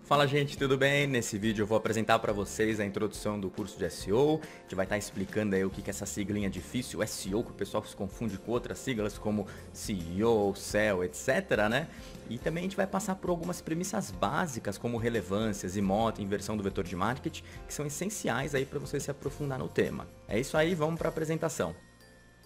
Fala gente, tudo bem? Nesse vídeo eu vou apresentar para vocês a introdução do curso de SEO. A gente vai estar explicando aí o que é essa siglinha difícil, SEO, que o pessoal se confunde com outras siglas como CEO, SEO, etc, né? E também a gente vai passar por algumas premissas básicas como relevâncias, emote, inversão do vetor de marketing, que são essenciais aí para você se aprofundar no tema. É isso aí, vamos para a apresentação.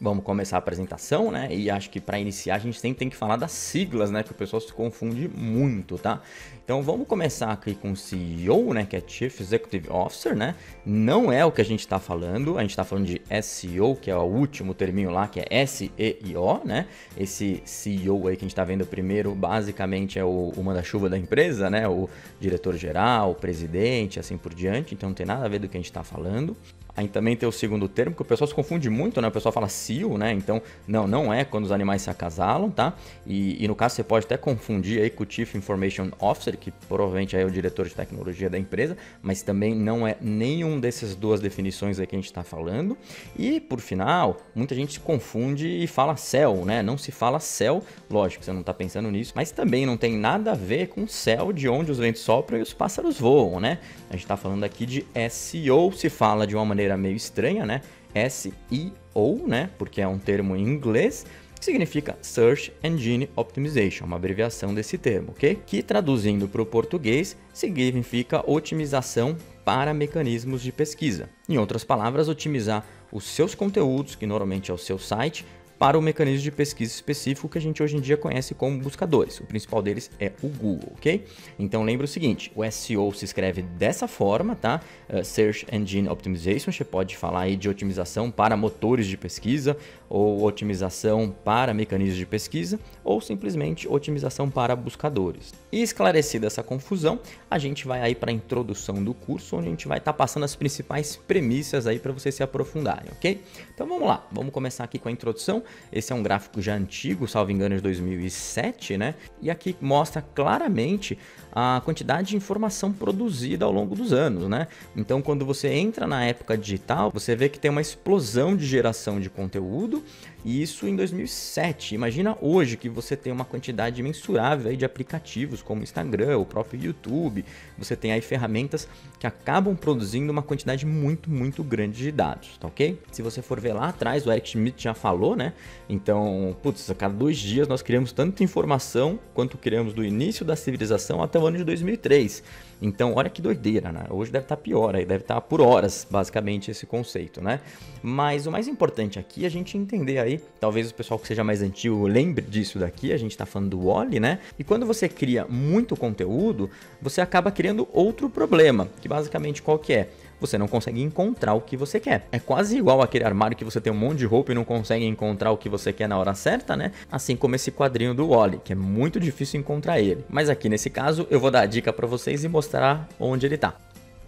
Vamos começar a apresentação, né? E acho que para iniciar a gente sempre tem que falar das siglas, né? Que o pessoal se confunde muito, tá? Então vamos começar aqui com o CEO, né? Que é Chief Executive Officer, né? Não é o que a gente está falando, a gente está falando de SEO, que é o último terminho lá, que é S-E-I-O, né? Esse CEO aí que a gente está vendo primeiro, basicamente é o manda-chuva da empresa, né? O diretor-geral, o presidente, assim por diante. Então não tem nada a ver do que a gente está falando. Aí também tem o segundo termo, que o pessoal se confunde muito, né? O pessoal fala CEO, né? Então, não é quando os animais se acasalam, tá? E no caso você pode até confundir aí com o Chief Information Officer, que provavelmente é o diretor de tecnologia da empresa, mas também não é nenhum dessas duas definições aí que a gente está falando. E, por final, muita gente se confunde e fala céu, né? Não se fala céu, lógico, você não está pensando nisso, mas também não tem nada a ver com céu de onde os ventos sopram e os pássaros voam, né? A gente está falando aqui de SEO, se fala de uma maneira meio estranha, né? SEO, né? Porque é um termo em inglês que significa Search Engine Optimization, uma abreviação desse termo, ok? Que traduzindo para o português significa otimização para mecanismos de pesquisa. Em outras palavras, otimizar os seus conteúdos, que normalmente é o seu site, para o mecanismo de pesquisa específico que a gente hoje em dia conhece como buscadores. O principal deles é o Google, ok? Então lembra o seguinte, o SEO se escreve dessa forma, tá? Search Engine Optimization, você pode falar aí de otimização para motores de pesquisa, ou otimização para mecanismos de pesquisa, ou simplesmente otimização para buscadores. E esclarecida essa confusão, a gente vai aí para a introdução do curso, onde a gente vai estar passando as principais premissas aí para vocês se aprofundarem, ok? Então vamos lá, vamos começar aqui com a introdução. Esse é um gráfico já antigo, salvo engano, de 2007, né? E aqui mostra claramente a quantidade de informação produzida ao longo dos anos, né? Então, quando você entra na época digital, você vê que tem uma explosão de geração de conteúdo, e isso em 2007. Imagina hoje que você tem uma quantidade mensurável aí de aplicativos como o Instagram, o próprio YouTube. Você tem aí ferramentas que acabam produzindo uma quantidade muito grande de dados, tá ok? Se você for ver lá atrás, o Eric Schmidt já falou, né? Então, putz, a cada 2 dias nós criamos tanta informação quanto criamos do início da civilização até o ano de 2003. Então, olha que doideira, né? Hoje deve estar pior, aí deve estar por horas, basicamente, esse conceito, né? Mas o mais importante aqui é a gente entender aí, talvez o pessoal que seja mais antigo lembre disso daqui, a gente está falando do Wall-E, né? E quando você cria muito conteúdo, você acaba criando outro problema, que basicamente qual que é? Você não consegue encontrar o que você quer. É quase igual aquele armário que você tem um monte de roupa e não consegue encontrar o que você quer na hora certa, né? Assim como esse quadrinho do Wall-E, que é muito difícil encontrar ele. Mas aqui nesse caso eu vou dar a dica para vocês e mostrar onde ele está.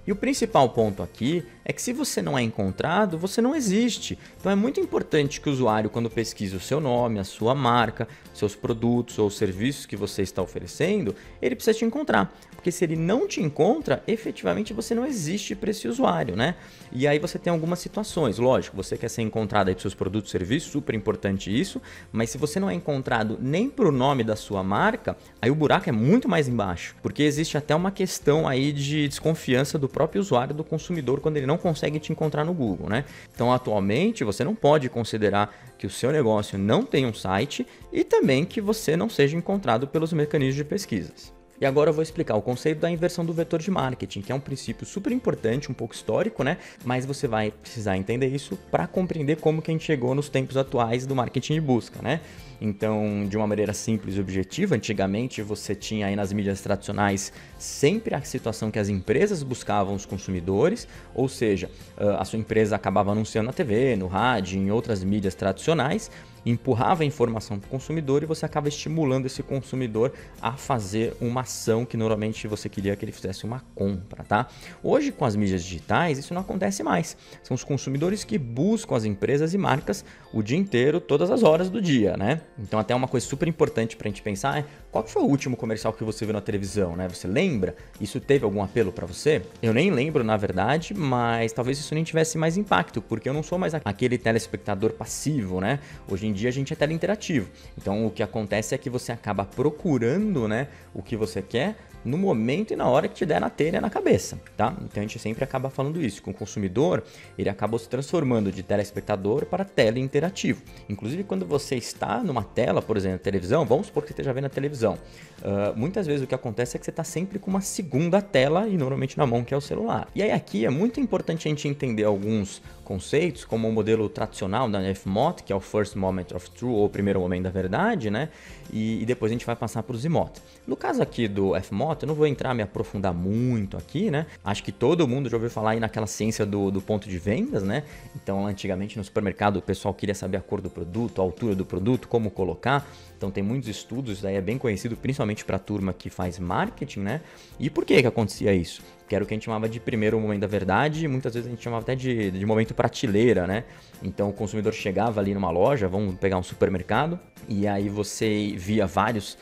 E o principal ponto aqui é que se você não é encontrado, você não existe. Então é muito importante que o usuário, quando pesquisa o seu nome, a sua marca, seus produtos ou serviços que você está oferecendo, ele precisa te encontrar. Porque se ele não te encontra, efetivamente você não existe para esse usuário, né? E aí você tem algumas situações, lógico, você quer ser encontrado aí para seus produtos e serviços, super importante isso, mas se você não é encontrado nem para o nome da sua marca, aí o buraco é muito mais embaixo, porque existe até uma questão aí de desconfiança do próprio usuário, do consumidor, quando ele não consegue te encontrar no Google, né? Então, atualmente, você não pode considerar que o seu negócio não tem um site e também que você não seja encontrado pelos mecanismos de pesquisas. E agora eu vou explicar o conceito da inversão do vetor de marketing, que é um princípio super importante, um pouco histórico, né? Mas você vai precisar entender isso para compreender como que a gente chegou nos tempos atuais do marketing de busca, né? Então, de uma maneira simples e objetiva, antigamente você tinha aí nas mídias tradicionais sempre a situação que as empresas buscavam os consumidores, ou seja, a sua empresa acabava anunciando na TV, no rádio, em outras mídias tradicionais, empurrava a informação para o consumidor e você acaba estimulando esse consumidor a fazer uma ação que normalmente você queria que ele fizesse uma compra, tá? Hoje, com as mídias digitais, isso não acontece mais. São os consumidores que buscam as empresas e marcas o dia inteiro, todas as horas do dia, né? Então, até uma coisa super importante para a gente pensar é qual foi o último comercial que você viu na televisão, né? Você lembra? Isso teve algum apelo para você? Eu nem lembro, na verdade, mas talvez isso nem tivesse mais impacto, porque eu não sou mais aquele telespectador passivo, né? Hoje em dia a gente é teleinterativo. Então, o que acontece é que você acaba procurando, né, o que você quer no momento e na hora que te der na telha na cabeça, tá? Então a gente sempre acaba falando isso, com o consumidor, ele acabou se transformando de telespectador para teleinterativo. Inclusive quando você está numa tela, por exemplo, na televisão, vamos supor que você esteja vendo a televisão, muitas vezes o que acontece é que você está sempre com uma segunda tela e normalmente na mão, que é o celular. E aí aqui é muito importante a gente entender alguns conceitos, como o modelo tradicional da FMOT, que é o First Moment of Truth, ou o primeiro momento da verdade, né? E depois a gente vai passar para o ZMOT. No caso aqui do FMOT, eu não vou me aprofundar muito aqui, né? Acho que todo mundo já ouviu falar aí naquela ciência do ponto de vendas, né? Então, antigamente no supermercado o pessoal queria saber a cor do produto, a altura do produto, como colocar. Então tem muitos estudos, isso daí é bem conhecido, principalmente para a turma que faz marketing, né? E por que acontecia isso? Que era o que a gente chamava de primeiro momento da verdade, e muitas vezes a gente chamava até de momento prateleira, né? Então o consumidor chegava ali numa loja, vamos pegar um supermercado, e aí você via vários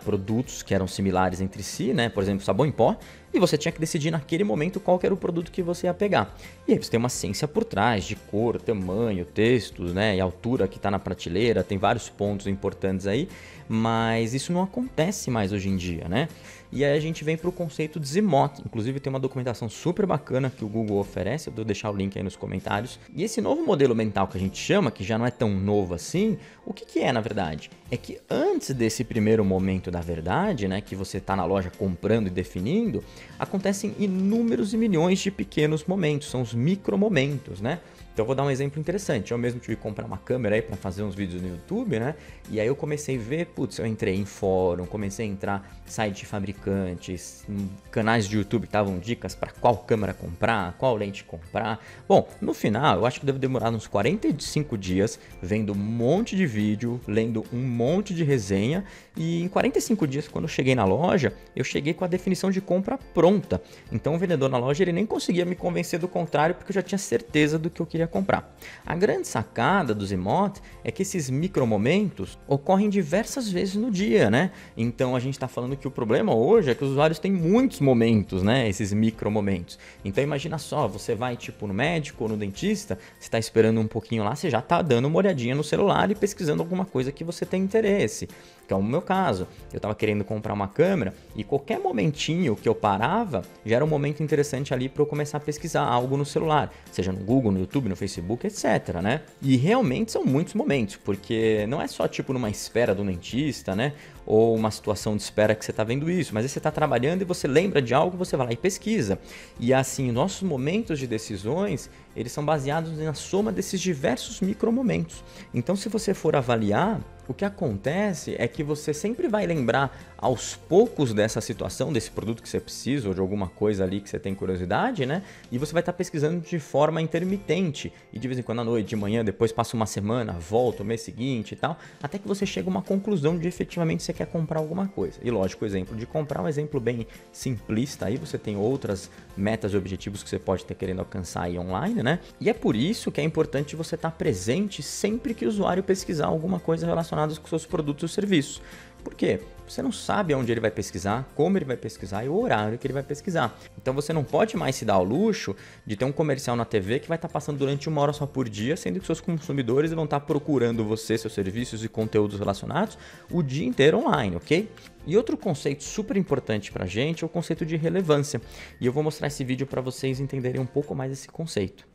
produtos que eram similares entre si, né? Por exemplo, sabão em pó, e você tinha que decidir naquele momento qual que era o produto que você ia pegar. E aí você tem uma ciência por trás de cor, tamanho, textos, né? E altura que está na prateleira, tem vários pontos importantes aí, mas isso não acontece mais hoje em dia, né? E aí a gente vem para o conceito de ZMOT. Inclusive tem uma documentação super bacana que o Google oferece, eu vou deixar o link aí nos comentários. E esse novo modelo mental que a gente chama, que já não é tão novo assim, o que é na verdade? É que antes desse primeiro momento da verdade, né, que você está na loja comprando e definindo, acontecem inúmeros e milhões de pequenos momentos, são os micromomentos, né? Então eu vou dar um exemplo interessante. Eu mesmo tive que comprar uma câmera aí para fazer uns vídeos no YouTube, né? E aí eu comecei a ver, eu entrei em fórum, comecei a entrar em site de fabricantes, canais de YouTube que estavam dicas para qual câmera comprar, qual lente comprar. Bom, no final eu acho que deve demorar uns 45 dias vendo um monte de vídeo, lendo um monte de resenha, e em 45 dias, quando eu cheguei na loja, eu cheguei com a definição de compra pronta. Então o vendedor na loja ele nem conseguia me convencer do contrário, porque eu já tinha certeza do que eu queria comprar. A grande sacada do ZMOT é que esses micromomentos ocorrem diversas vezes no dia, né? Então a gente está falando que o problema hoje é que os usuários têm muitos momentos, né? Esses micromomentos. Então imagina só, você vai tipo no médico ou no dentista, você está esperando um pouquinho lá, você já está dando uma olhadinha no celular e pesquisando alguma coisa que você tem interesse. Que é o meu caso. Eu estava querendo comprar uma câmera e qualquer momentinho que eu parava já era um momento interessante ali para eu começar a pesquisar algo no celular, seja no Google, no YouTube, no Facebook, etc, né? E realmente são muitos momentos, porque não é só tipo numa espera do dentista, né? Ou uma situação de espera que você está vendo isso, mas aí você está trabalhando e você lembra de algo, você vai lá e pesquisa. E assim, nossos momentos de decisões, eles são baseados na soma desses diversos micromomentos. Então, se você for avaliar, o que acontece é que você sempre vai lembrar aos poucos dessa situação, desse produto que você precisa ou de alguma coisa ali que você tem curiosidade, né? E você vai estar pesquisando de forma intermitente. E de vez em quando à noite, de manhã, depois passa uma semana, volta o mês seguinte e tal, até que você chega a uma conclusão de efetivamente você quer comprar alguma coisa. E lógico, o exemplo de comprar é um exemplo bem simplista. Aí você tem outras metas e objetivos que você pode ter querendo alcançar aí online, né? E é por isso que é importante você estar presente sempre que o usuário pesquisar alguma coisa relacionada com seus produtos ou serviços. Por quê? Você não sabe onde ele vai pesquisar, como ele vai pesquisar e o horário que ele vai pesquisar. Então você não pode mais se dar ao luxo de ter um comercial na TV que vai estar passando durante 1 hora só por dia, sendo que seus consumidores vão estar procurando você, seus serviços e conteúdos relacionados o dia inteiro online, ok? E outro conceito super importante pra gente é o conceito de relevância. E eu vou mostrar esse vídeo para vocês entenderem um pouco mais esse conceito.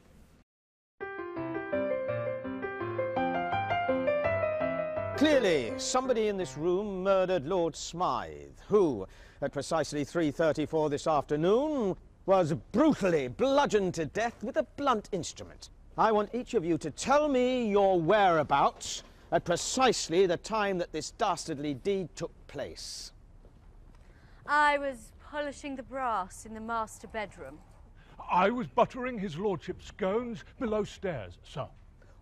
Clearly, somebody in this room murdered Lord Smythe, who, at precisely 3:34 this afternoon, was brutally bludgeoned to death with a blunt instrument. I want each of you to tell me your whereabouts at precisely the time that this dastardly deed took place. I was polishing the brass in the master bedroom. I was buttering his lordship's scones below stairs, sir.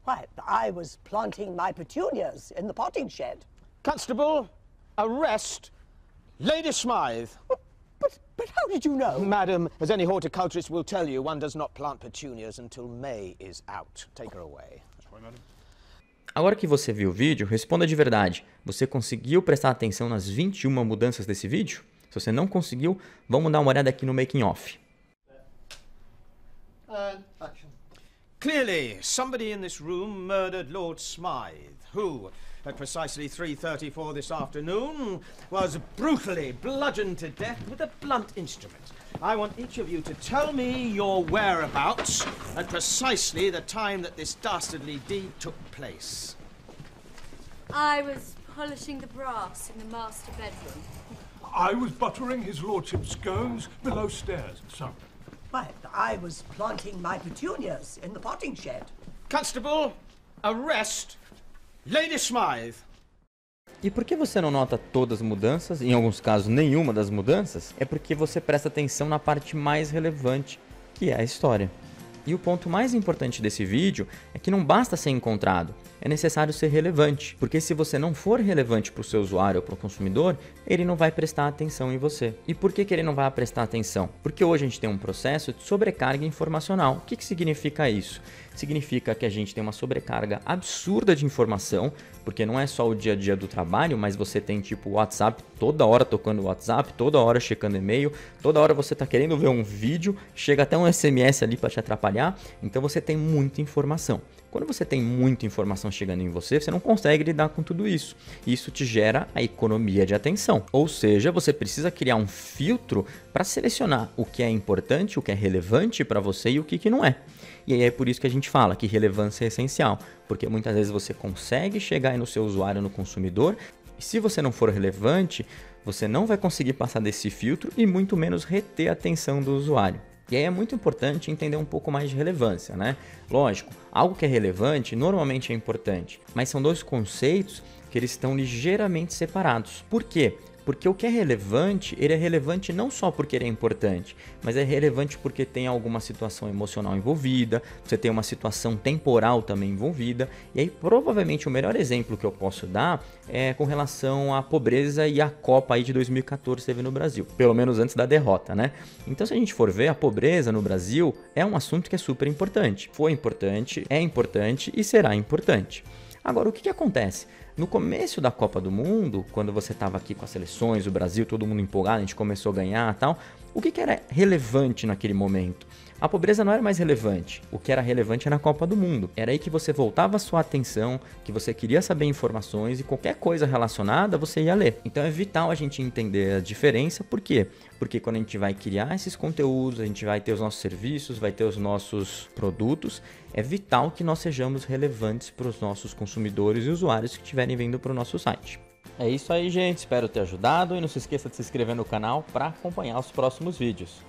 Why, I was planting my petunias in the potting shed. Constable, arrest Lady Smythe. But how did you know? Madam, as any horticulturist will tell you, one does not plant petunias until May is out. Take her away. Agora que você viu o vídeo, responda de verdade. Você conseguiu prestar atenção nas 21 mudanças desse vídeo? Se você não conseguiu, vamos dar uma olhada aqui no making off. Clearly, somebody in this room murdered Lord Smythe, who, at precisely 3:34 this afternoon, was brutally bludgeoned to death with a blunt instrument. I want each of you to tell me your whereabouts at precisely the time that this dastardly deed took place. I was polishing the brass in the master bedroom. I was buttering his lordship's scones below stairs, sir. Why, I was planting my petunias in the potting shed. Constable, arrest Lady Smythe. E por que você não nota todas as mudanças, em alguns casos nenhuma das mudanças? É porque você presta atenção na parte mais relevante, que é a história. E o ponto mais importante desse vídeo é que não basta ser encontrado, é necessário ser relevante. Porque se você não for relevante para o seu usuário ou para o consumidor, ele não vai prestar atenção em você. E por que ele não vai prestar atenção? Porque hoje a gente tem um processo de sobrecarga informacional. O que significa isso? Significa que a gente tem uma sobrecarga absurda de informação, porque não é só o dia a dia do trabalho, mas você tem tipo o WhatsApp, toda hora tocando o WhatsApp, toda hora checando e-mail, toda hora você está querendo ver um vídeo, chega até um SMS ali para te atrapalhar, então você tem muita informação. Quando você tem muita informação chegando em você, você não consegue lidar com tudo isso. Isso te gera a economia de atenção. Ou seja, você precisa criar um filtro para selecionar o que é importante, o que é relevante para você e o que não é. E aí é por isso que a gente fala que relevância é essencial, porque muitas vezes você consegue chegar aí no seu usuário, no consumidor, e se você não for relevante, você não vai conseguir passar desse filtro e muito menos reter a atenção do usuário. E aí é muito importante entender um pouco mais de relevância, né? Lógico, algo que é relevante normalmente é importante, mas são dois conceitos que eles estão ligeiramente separados. Por quê? Porque o que é relevante, ele é relevante não só porque ele é importante, mas é relevante porque tem alguma situação emocional envolvida, você tem uma situação temporal também envolvida, e aí provavelmente o melhor exemplo que eu posso dar é com relação à pobreza e à Copa aí de 2014 que teve no Brasil, pelo menos antes da derrota, né? Então se a gente for ver, a pobreza no Brasil é um assunto que é super importante, foi importante, é importante e será importante. Agora, o que acontece? No começo da Copa do Mundo, quando você estava aqui com as seleções, o Brasil, todo mundo empolgado, a gente começou a ganhar e tal, o que era relevante naquele momento? A pobreza não era mais relevante, o que era relevante era a Copa do Mundo. Era aí que você voltava a sua atenção, que você queria saber informações e qualquer coisa relacionada você ia ler. Então é vital a gente entender a diferença, por quê? Porque quando a gente vai criar esses conteúdos, a gente vai ter os nossos serviços, vai ter os nossos produtos, é vital que nós sejamos relevantes para os nossos consumidores e usuários que estiverem vindo para o nosso site. É isso aí, gente. Espero ter ajudado e não se esqueça de se inscrever no canal para acompanhar os próximos vídeos.